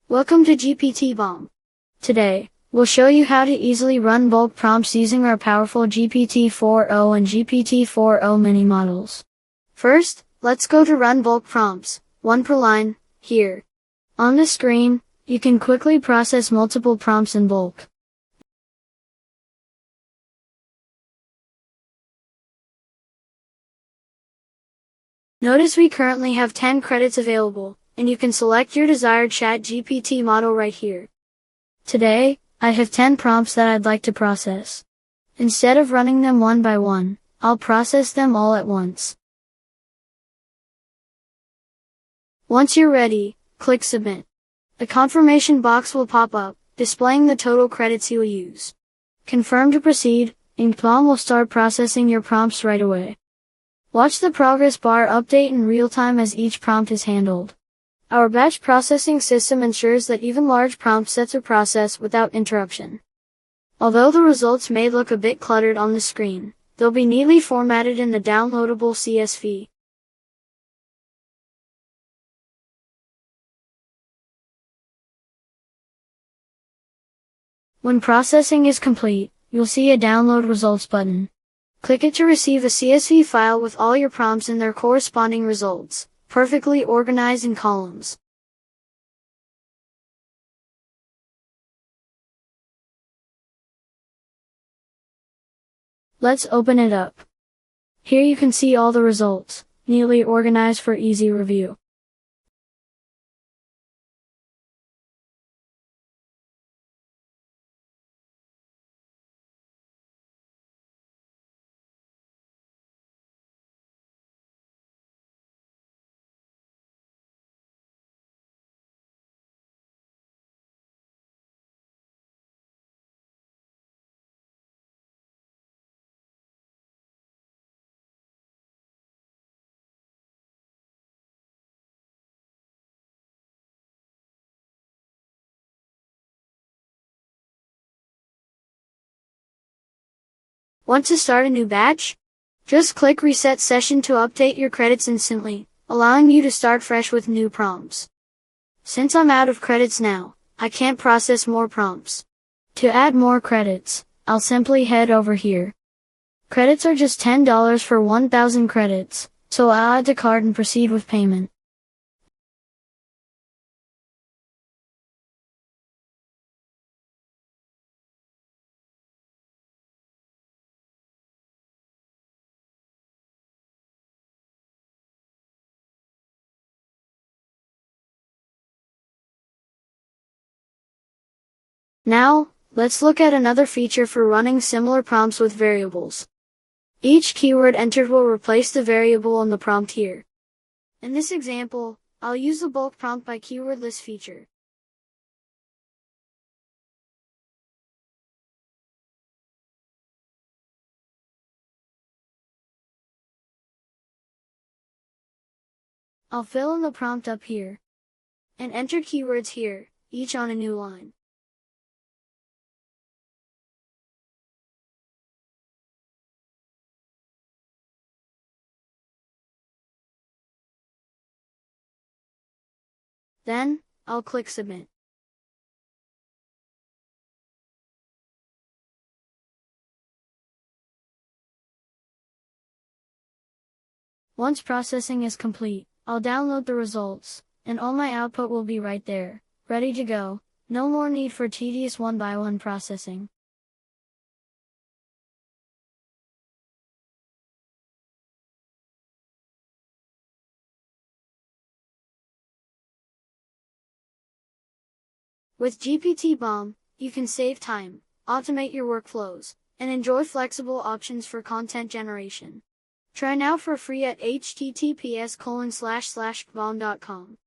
Welcome to GPT-Bomb. Today, we'll show you how to easily run bulk prompts using our powerful GPT-4o and GPT-4o mini models. First, let's go to run bulk prompts, one per line, here. On the screen, you can quickly process multiple prompts in bulk. Notice we currently have 10 credits available, and you can select your desired ChatGPT model right here. Today, I have 10 prompts that I'd like to process. Instead of running them one by one, I'll process them all at once. Once you're ready, click Submit. A confirmation box will pop up, displaying the total credits you'll use. Confirm to proceed, and GPTBomb will start processing your prompts right away. Watch the progress bar update in real time as each prompt is handled. Our batch processing system ensures that even large prompt sets are processed without interruption. Although the results may look a bit cluttered on the screen, they'll be neatly formatted in the downloadable CSV. When processing is complete, you'll see a Download Results button. Click it to receive a CSV file with all your prompts and their corresponding results, perfectly organized in columns. Let's open it up. Here you can see all the results, neatly organized for easy review. Want to start a new batch? Just click Reset Session to update your credits instantly, allowing you to start fresh with new prompts. Since I'm out of credits now, I can't process more prompts. To add more credits, I'll simply head over here. Credits are just $10 for 1,000 credits, so I'll add to cart and proceed with payment. Now, let's look at another feature for running similar prompts with variables. Each keyword entered will replace the variable on the prompt here. In this example, I'll use the bulk prompt by keyword list feature. I'll fill in the prompt up here, and enter keywords here, each on a new line. Then, I'll click Submit. Once processing is complete, I'll download the results, and all my output will be right there, ready to go. No more need for tedious one-by-one processing. With GPT-Bomb, you can save time, automate your workflows, and enjoy flexible options for content generation. Try now for free at https://gptbomb.com.